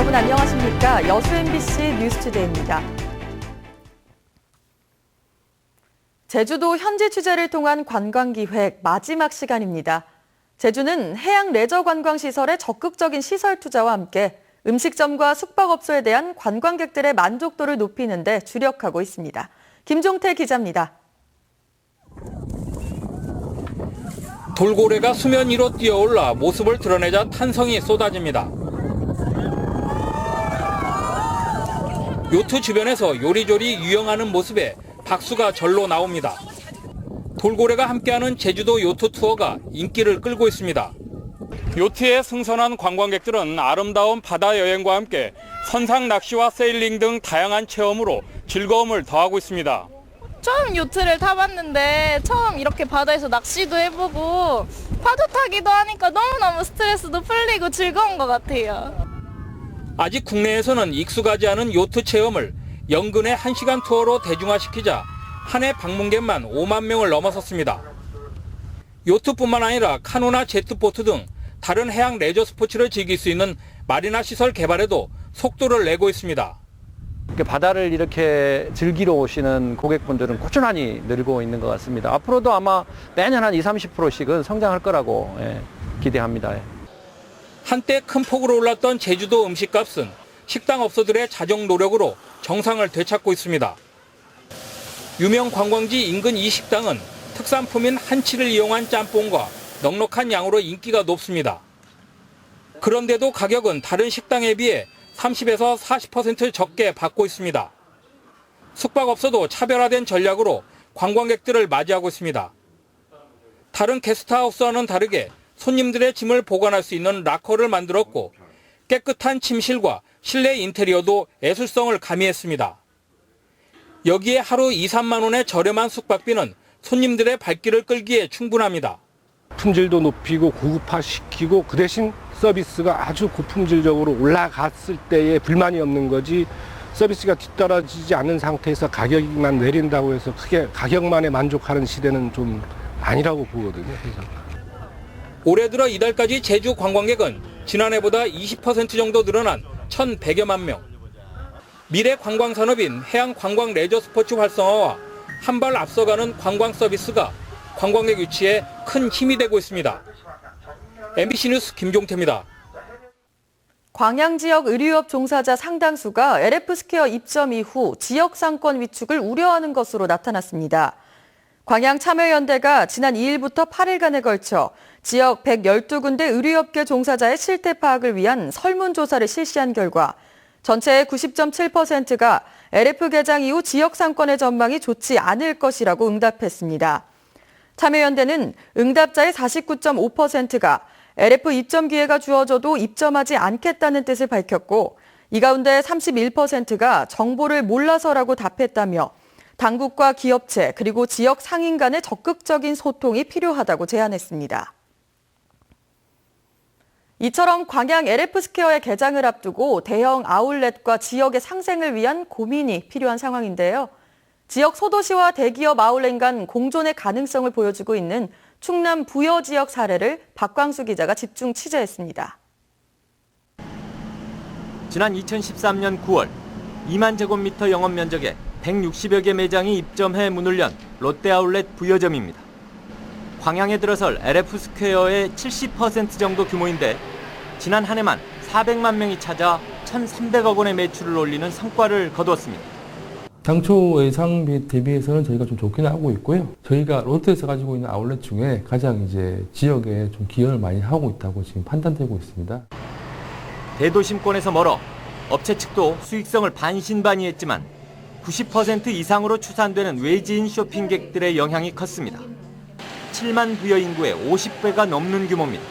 여러분 안녕하십니까? 여수 MBC 뉴스투데이입니다. 제주도 현지 취재를 통한 관광기획 마지막 시간입니다. 제주는 해양 레저 관광시설의 적극적인 시설 투자와 함께 음식점과 숙박업소에 대한 관광객들의 만족도를 높이는 데 주력하고 있습니다. 김종태 기자입니다. 돌고래가 수면 위로 뛰어올라 모습을 드러내자 탄성이 쏟아집니다. 요트 주변에서 요리조리 유영하는 모습에 박수가 절로 나옵니다. 돌고래가 함께하는 제주도 요트 투어가 인기를 끌고 있습니다. 요트에 승선한 관광객들은 아름다운 바다 여행과 함께 선상 낚시와 세일링 등 다양한 체험으로 즐거움을 더하고 있습니다. 처음 요트를 타봤는데 처음 이렇게 바다에서 낚시도 해보고 파도 타기도 하니까 너무너무 스트레스도 풀리고 즐거운 것 같아요. 아직 국내에서는 익숙하지 않은 요트 체험을 연근의 1시간 투어로 대중화시키자 한 해 방문객만 5만 명을 넘어섰습니다. 요트뿐만 아니라 카누나 제트보트 등 다른 해양 레저 스포츠를 즐길 수 있는 마리나 시설 개발에도 속도를 내고 있습니다. 바다를 이렇게 즐기러 오시는 고객분들은 꾸준히 늘고 있는 것 같습니다. 앞으로도 아마 매년 한 20-30%씩은 성장할 거라고 기대합니다. 한때 큰 폭으로 올랐던 제주도 음식값은 식당 업소들의 자정 노력으로 정상을 되찾고 있습니다. 유명 관광지 인근 이 식당은 특산품인 한치를 이용한 짬뽕과 넉넉한 양으로 인기가 높습니다. 그런데도 가격은 다른 식당에 비해 30에서 40% 적게 받고 있습니다. 숙박업소도 차별화된 전략으로 관광객들을 맞이하고 있습니다. 다른 게스트하우스와는 다르게 손님들의 짐을 보관할 수 있는 락커를 만들었고 깨끗한 침실과 실내 인테리어도 예술성을 가미했습니다. 여기에 하루 2-3만 원의 저렴한 숙박비는 손님들의 발길을 끌기에 충분합니다. 품질도 높이고 고급화시키고 그 대신 서비스가 아주 고품질적으로 올라갔을 때에 불만이 없는 거지 서비스가 뒤떨어지지 않는 상태에서 가격만 내린다고 해서 크게 가격만에 만족하는 시대는 좀 아니라고 보거든요. 그래서. 올해 들어 이달까지 제주 관광객은 지난해보다 20% 정도 늘어난 1,100여만 명. 미래 관광산업인 해양 관광 레저 스포츠 활성화와 한 발 앞서가는 관광 서비스가 관광객 유치에 큰 힘이 되고 있습니다. MBC 뉴스 김종태입니다. 광양 지역 의류업 종사자 상당수가 LF스퀘어 입점 이후 지역 상권 위축을 우려하는 것으로 나타났습니다. 광양 참여연대가 지난 2일부터 8일간에 걸쳐 지역 112군데 의류업계 종사자의 실태 파악을 위한 설문조사를 실시한 결과 전체의 90.7%가 LF 개장 이후 지역 상권의 전망이 좋지 않을 것이라고 응답했습니다. 참여연대는 응답자의 49.5%가 LF 입점 기회가 주어져도 입점하지 않겠다는 뜻을 밝혔고 이 가운데 31%가 정보를 몰라서라고 답했다며 당국과 기업체 그리고 지역 상인 간의 적극적인 소통이 필요하다고 제안했습니다. 이처럼 광양 LF스퀘어의 개장을 앞두고 대형 아울렛과 지역의 상생을 위한 고민이 필요한 상황인데요. 지역 소도시와 대기업 아울렛 간 공존의 가능성을 보여주고 있는 충남 부여 지역 사례를 박광수 기자가 집중 취재했습니다. 지난 2013년 9월 2만 제곱미터 영업 면적에 160여 개 매장이 입점해 문을 연 롯데아울렛 부여점입니다. 광양에 들어설 LF스퀘어의 70% 정도 규모인데 지난 한 해만 400만 명이 찾아 1,300억 원의 매출을 올리는 성과를 거두었습니다. 당초 예상 대비해서는 저희가 좀 좋기는 하고 있고요. 저희가 롯데에서 가지고 있는 아울렛 중에 가장 지역에 좀 기여를 많이 하고 있다고 지금 판단되고 있습니다. 대도심권에서 멀어 업체 측도 수익성을 반신반의했지만 90% 이상으로 추산되는 외지인 쇼핑객들의 영향이 컸습니다. 7만 부여 인구의 50배가 넘는 규모입니다.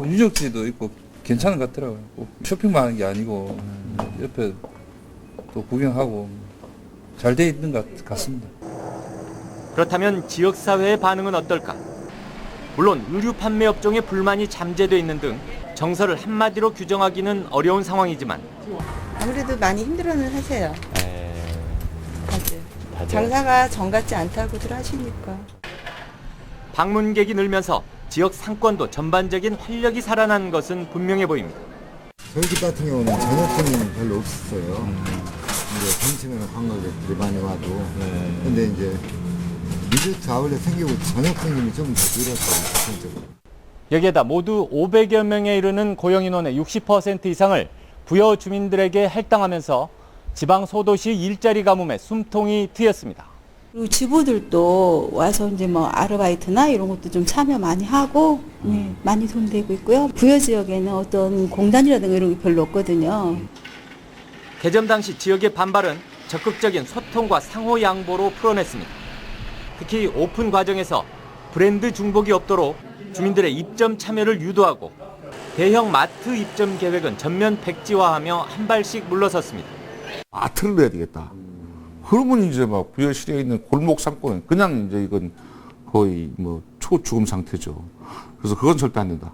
유적지도 있고 괜찮은 것 같더라고요. 쇼핑만 하는 게 아니고 옆에 또 구경하고 잘 돼 있는 것 같습니다. 그렇다면 지역사회의 반응은 어떨까? 물론 의류 판매 업종의 불만이 잠재돼 있는 등 정서를 한마디로 규정하기는 어려운 상황이지만 아무래도 많이 힘들어는 하세요. 다들. 장사가 정 같지 않다고들 하시니까. 방문객이 늘면서 지역 상권도 전반적인 활력이 살아난 것은 분명해 보입니다. 저희 집 같은 경우는 저녁 손님은 별로 없었어요. 이제 점심에는 관광객들이 많이 와도. 근데 이제 리조트 아울렛 생기고 저녁 손님이 좀 더 늘었어요, 전체적으로. 여기에다 모두 500여 명에 이르는 고용인원의 60% 이상을 부여 주민들에게 할당하면서 지방 소도시 일자리 가뭄에 숨통이 트였습니다. 그리고 주부들도 와서 이제 뭐 아르바이트나 이런 것도 좀 참여 많이 하고 많이 손대고 있고요. 부여 지역에는 어떤 공단이라든가 이런 게 별로 없거든요. 개점 당시 지역의 반발은 적극적인 소통과 상호 양보로 풀어냈습니다. 특히 오픈 과정에서 브랜드 중복이 없도록 주민들의 입점 참여를 유도하고 대형 마트 입점 계획은 전면 백지화하며 한 발씩 물러섰습니다. 마트를 내야 되겠다. 그러면 이제 막 부여시리에 있는 골목 상권은 그냥 이제 이건 거의 뭐 초죽음 상태죠. 그래서 그건 절대 안 된다.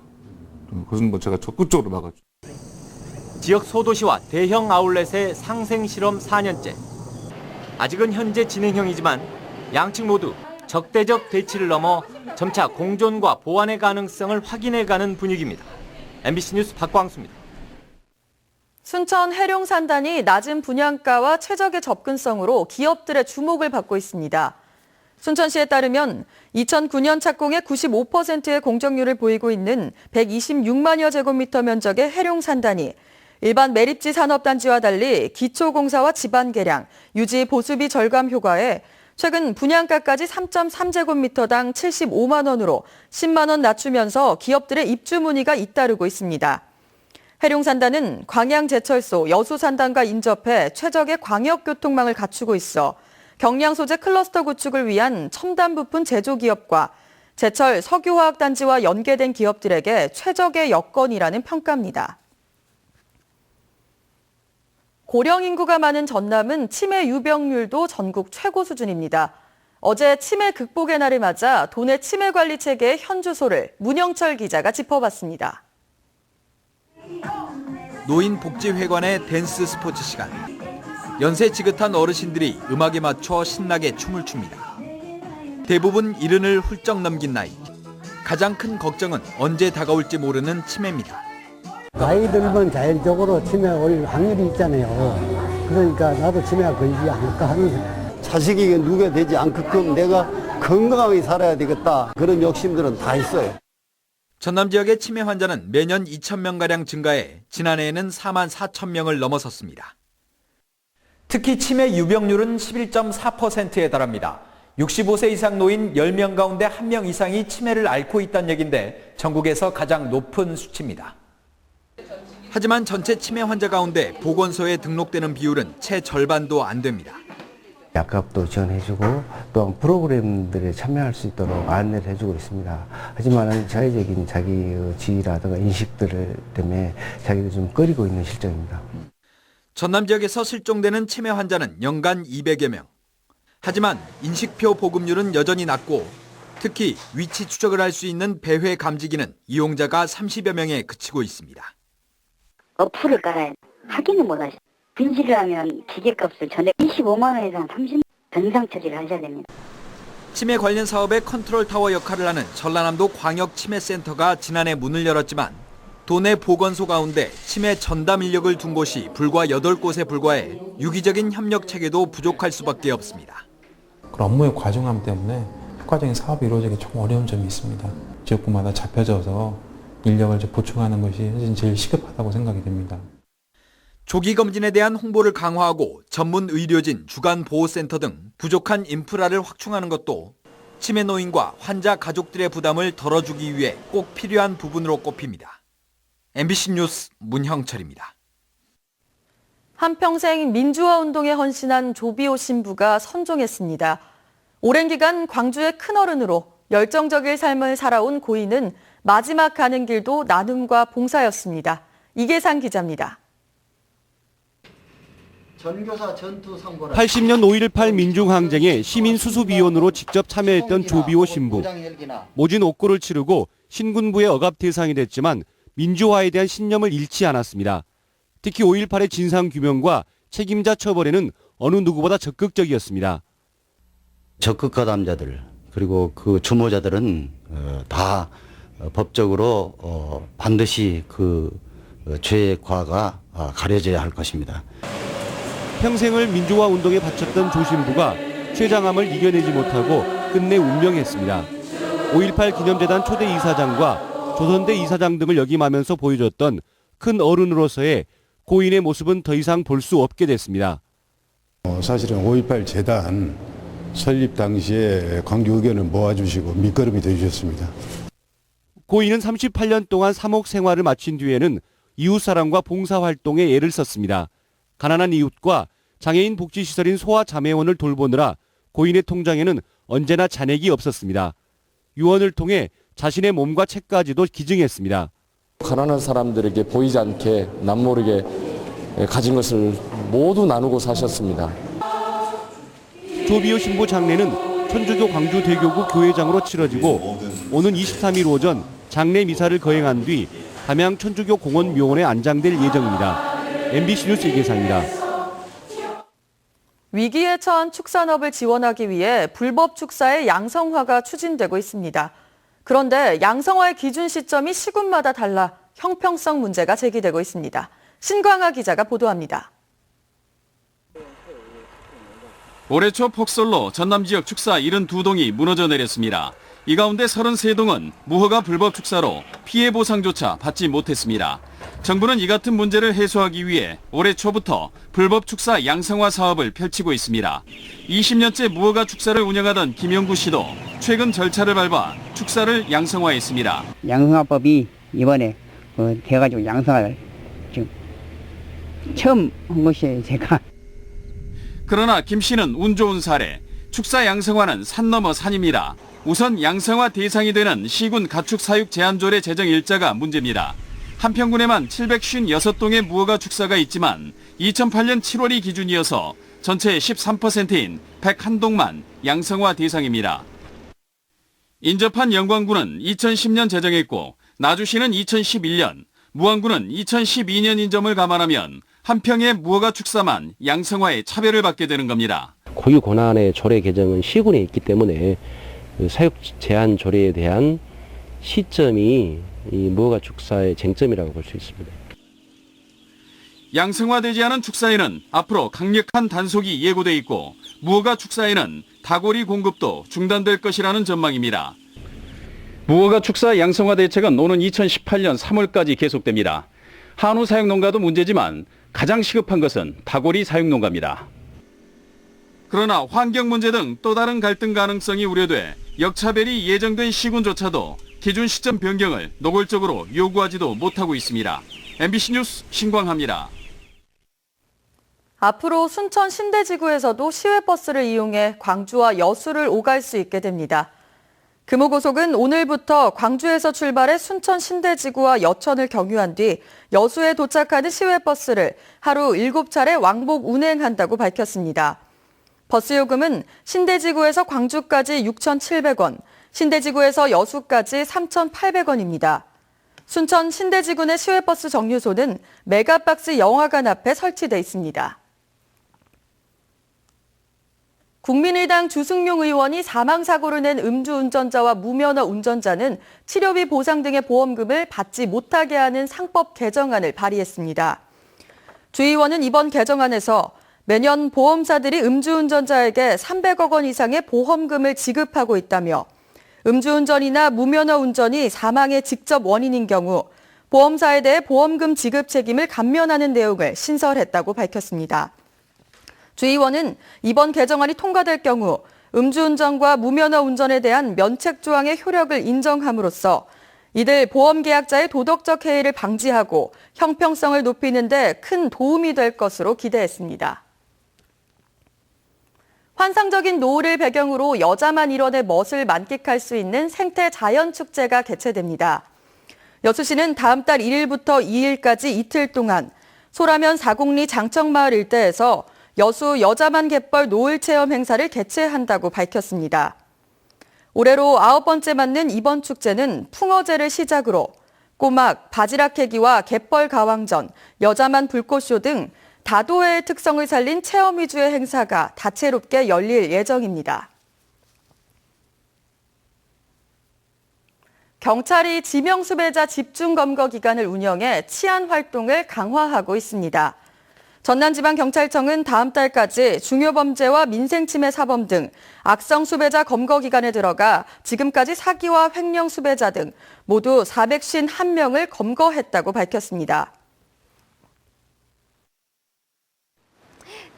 그것은 뭐 제가 적극적으로 막았죠. 지역 소도시와 대형 아울렛의 상생 실험 4년째. 아직은 현재 진행형이지만 양측 모두 적대적 대치를 넘어 점차 공존과 보완의 가능성을 확인해가는 분위기입니다. MBC 뉴스 박광수입니다. 순천 해룡산단이 낮은 분양가와 최적의 접근성으로 기업들의 주목을 받고 있습니다. 순천시에 따르면 2009년 착공의 95%의 공정률을 보이고 있는 126만여 제곱미터 면적의 해룡산단이 일반 매립지 산업단지와 달리 기초공사와 지반 개량, 유지 보수비 절감 효과에 최근 분양가까지 3.3제곱미터당 75만 원으로 10만 원 낮추면서 기업들의 입주 문의가 잇따르고 있습니다. 해룡산단은 광양제철소, 여수산단과 인접해 최적의 광역교통망을 갖추고 있어 경량 소재 클러스터 구축을 위한 첨단 부품 제조기업과 제철 석유화학단지와 연계된 기업들에게 최적의 여건이라는 평가입니다. 고령 인구가 많은 전남은 치매 유병률도 전국 최고 수준입니다. 어제 치매 극복의 날을 맞아 도내 치매 관리 체계의 현주소를 문영철 기자가 짚어봤습니다. 노인복지회관의 댄스 스포츠 시간. 연세 지긋한 어르신들이 음악에 맞춰 신나게 춤을 춥니다. 대부분 70을 훌쩍 넘긴 나이. 가장 큰 걱정은 언제 다가올지 모르는 치매입니다. 나이 들면 자연적으로 치매 올 확률이 있잖아요. 그러니까 나도 치매가 걸리지 않을까 하는. 자식이 누가 되지 않게끔 내가 건강하게 살아야 되겠다. 그런 욕심들은 다 있어요. 전남 지역의 치매 환자는 매년 2,000명가량 증가해 지난해에는 4만 4천 명을 넘어섰습니다. 특히 치매 유병률은 11.4%에 달합니다. 65세 이상 노인 10명 가운데 1명 이상이 치매를 앓고 있다는 얘기인데 전국에서 가장 높은 수치입니다. 하지만 전체 치매 환자 가운데 보건소에 등록되는 비율은 채 절반도 안 됩니다. 약값도 지원해주고 또한 프로그램들에 참여할 수 있도록 안내를 해주고 있습니다. 하지만 자의적인 자기 지위라든가 인식들 때문에 자기를 좀 꺼리고 있는 실정입니다. 전남 지역에서 실종되는 치매 환자는 연간 200여 명. 하지만 인식표 보급률은 여전히 낮고 특히 위치 추적을 할 수 있는 배회 감지기는 이용자가 30여 명에 그치고 있습니다. 어플을 깔아야 확인을 못하시죠. 분실을 하면 기계값을 전액 25만 원 이상 30만 변상 처리를 하셔야 됩니다. 치매 관련 사업의 컨트롤 타워 역할을 하는 전라남도 광역치매센터가 지난해 문을 열었지만 도내 보건소 가운데 치매 전담 인력을 둔 곳이 불과 8곳에 불과해 유기적인 협력 체계도 부족할 수밖에 없습니다. 그런 업무의 과중함 때문에 효과적인 사업이 이루어지기 조금 어려운 점이 있습니다. 지역구마다 잡혀져서 인력을 보충하는 것이 제일 시급하다고 생각이 됩니다. 조기 검진에 대한 홍보를 강화하고 전문 의료진, 주간보호센터 등 부족한 인프라를 확충하는 것도 치매 노인과 환자 가족들의 부담을 덜어주기 위해 꼭 필요한 부분으로 꼽힙니다. MBC 뉴스 문형철입니다. 한평생 민주화 운동에 헌신한 조비오 신부가 선종했습니다. 오랜 기간 광주의 큰어른으로 열정적인 삶을 살아온 고인은 마지막 가는 길도 나눔과 봉사였습니다. 이계상 기자입니다. 80년 5.18 민중항쟁에 시민수습위원으로 직접 참여했던 조비오 신부. 모진 옥고를 치르고 신군부의 억압 대상이 됐지만 민주화에 대한 신념을 잃지 않았습니다. 특히 5.18의 진상규명과 책임자 처벌에는 어느 누구보다 적극적이었습니다. 적극 가담자들 그리고 그 주모자들은 다 법적으로 반드시 그 죄과가 가려져야 할 것입니다. 평생을 민주화 운동에 바쳤던 조 신부가 췌장암을 이겨내지 못하고 끝내 운명했습니다. 5.18 기념재단 초대 이사장과 조선대 이사장 등을 역임하면서 보여줬던 큰 어른으로서의 고인의 모습은 더 이상 볼 수 없게 됐습니다. 사실은 5.18 재단 설립 당시에 광주 의견을 모아주시고 밑거름이 되주셨습니다. 고인은 38년 동안 사목 생활을 마친 뒤에는 이웃사랑과 봉사활동에 애를 썼습니다. 가난한 이웃과 장애인 복지시설인 소아자매원을 돌보느라 고인의 통장에는 언제나 잔액이 없었습니다. 유언을 통해 자신의 몸과 책까지도 기증했습니다. 가난한 사람들에게 보이지 않게 남모르게 가진 것을 모두 나누고 사셨습니다. 조비오 신부 장례는 천주교 광주대교구 교회장으로 치러지고 오는 23일 오전 장례 미사를 거행한 뒤 담양 천주교 공원묘원에 안장될 예정입니다. MBC 뉴스 이계상입니다. 위기에 처한 축산업을 지원하기 위해 불법 축사의 양성화가 추진되고 있습니다. 그런데 양성화의 기준 시점이 시군마다 달라 형평성 문제가 제기되고 있습니다. 신광하 기자가 보도합니다. 올해 초 폭설로 전남 지역 축사 72동이 무너져 내렸습니다. 이 가운데 33동은 무허가 불법 축사로 피해 보상조차 받지 못했습니다. 정부는 이 같은 문제를 해소하기 위해 올해 초부터 불법 축사 양성화 사업을 펼치고 있습니다. 20년째 무허가 축사를 운영하던 김영구 씨도 최근 절차를 밟아 축사를 양성화했습니다. 양성화법이 이번에 돼가지고 양성화를 지금 처음 한 것이에요, 제가. 그러나 김 씨는 운 좋은 사례, 축사 양성화는 산 넘어 산입니다. 우선 양성화 대상이 되는 시군 가축 사육 제한조례 제정 일자가 문제입니다. 한평군에만 756동의 무허가 축사가 있지만 2008년 7월이 기준이어서 전체의 13%인 101동만 양성화 대상입니다. 인접한 영광군은 2010년 제정했고 나주시는 2011년, 무안군은 2012년인 점을 감안하면 한평의 무허가 축사만 양성화에 차별을 받게 되는 겁니다. 고유 권한의 조례 개정은 시군에 있기 때문에 사육 제한 조례에 대한 시점이 이 무허가 축사의 쟁점이라고 볼 수 있습니다. 양성화되지 않은 축사에는 앞으로 강력한 단속이 예고돼 있고 무허가 축사에는 다고리 공급도 중단될 것이라는 전망입니다. 무허가 축사 양성화 대책은 오는 2018년 3월까지 계속됩니다. 한우 사육 농가도 문제지만 가장 시급한 것은 다고리 사육 농가입니다. 그러나 환경 문제 등 또 다른 갈등 가능성이 우려돼 역차별이 예정된 시군조차도 기준 시점 변경을 노골적으로 요구하지도 못하고 있습니다. MBC 뉴스 신광하입니다. 앞으로 순천 신대지구에서도 시외버스를 이용해 광주와 여수를 오갈 수 있게 됩니다. 금호고속은 오늘부터 광주에서 출발해 순천 신대지구와 여천을 경유한 뒤 여수에 도착하는 시외버스를 하루 7차례 왕복 운행한다고 밝혔습니다. 버스 요금은 신대지구에서 광주까지 6,700원, 신대지구에서 여수까지 3,800원입니다. 순천 신대지구 내 시외버스 정류소는 메가박스 영화관 앞에 설치돼 있습니다. 국민의당 주승용 의원이 사망사고를 낸 음주운전자와 무면허 운전자는 치료비 보상 등의 보험금을 받지 못하게 하는 상법 개정안을 발의했습니다. 주 의원은 이번 개정안에서 매년 보험사들이 음주운전자에게 300억 원 이상의 보험금을 지급하고 있다며 음주운전이나 무면허 운전이 사망의 직접 원인인 경우 보험사에 대해 보험금 지급 책임을 감면하는 내용을 신설했다고 밝혔습니다. 주 의원은 이번 개정안이 통과될 경우 음주운전과 무면허 운전에 대한 면책 조항의 효력을 인정함으로써 이들 보험계약자의 도덕적 해이를 방지하고 형평성을 높이는 데 큰 도움이 될 것으로 기대했습니다. 환상적인 노을을 배경으로 여자만 일원의 멋을 만끽할 수 있는 생태 자연축제가 개최됩니다. 여수시는 다음 달 1일부터 2일까지 이틀 동안 소라면 사곡리 장청마을 일대에서 여수 여자만 갯벌 노을 체험 행사를 개최한다고 밝혔습니다. 올해로 9번째 맞는 이번 축제는 풍어제를 시작으로 꼬막, 바지락 캐기와 갯벌 가왕전, 여자만 불꽃쇼 등 다도해의 특성을 살린 체험 위주의 행사가 다채롭게 열릴 예정입니다. 경찰이 지명수배자 집중검거 기간을 운영해 치안 활동을 강화하고 있습니다. 전남지방경찰청은 다음 달까지 중요범죄와 민생침해 사범 등 악성 수배자 검거 기간에 들어가 지금까지 사기와 횡령 수배자 등 모두 451명을 검거했다고 밝혔습니다.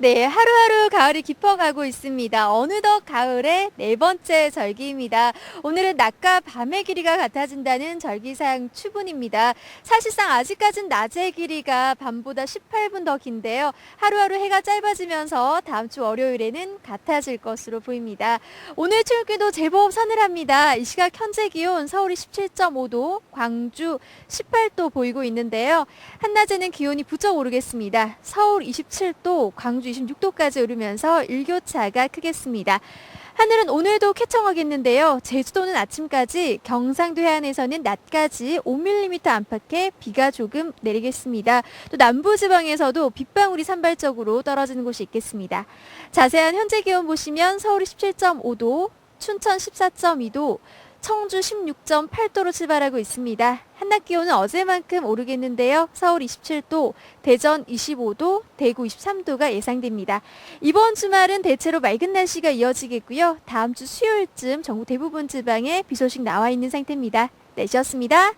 네, 하루하루 가을이 깊어가고 있습니다. 어느덧 가을의 4번째 절기입니다. 오늘은 낮과 밤의 길이가 같아진다는 절기상 추분입니다. 사실상 아직까지는 낮의 길이가 밤보다 18분 더 긴데요. 하루하루 해가 짧아지면서 다음 주 월요일에는 같아질 것으로 보입니다. 오늘 출근도 제법 서늘합니다. 이 시각 현재 기온 서울이 17.5도, 광주 18도 보이고 있는데요. 한낮에는 기온이 부쩍 오르겠습니다. 서울 27도, 광주 26도까지 오르면서 일교차가 크겠습니다. 하늘은 오늘도 쾌청하겠는데요. 제주도는 아침까지, 경상도 해안에서는 낮까지 5mm 안팎의 비가 조금 내리겠습니다. 또 남부지방에서도 빗방울이 산발적으로 떨어지는 곳이 있겠습니다. 자세한 현재 기온 보시면 서울이 17.5도, 춘천 14.2도, 청주 16.8도로 출발하고 있습니다. 한낮 기온은 어제만큼 오르겠는데요. 서울 27도, 대전 25도, 대구 23도가 예상됩니다. 이번 주말은 대체로 맑은 날씨가 이어지겠고요. 다음 주 수요일쯤 전국 대부분 지방에 비 소식 나와 있는 상태입니다. 날씨였습니다.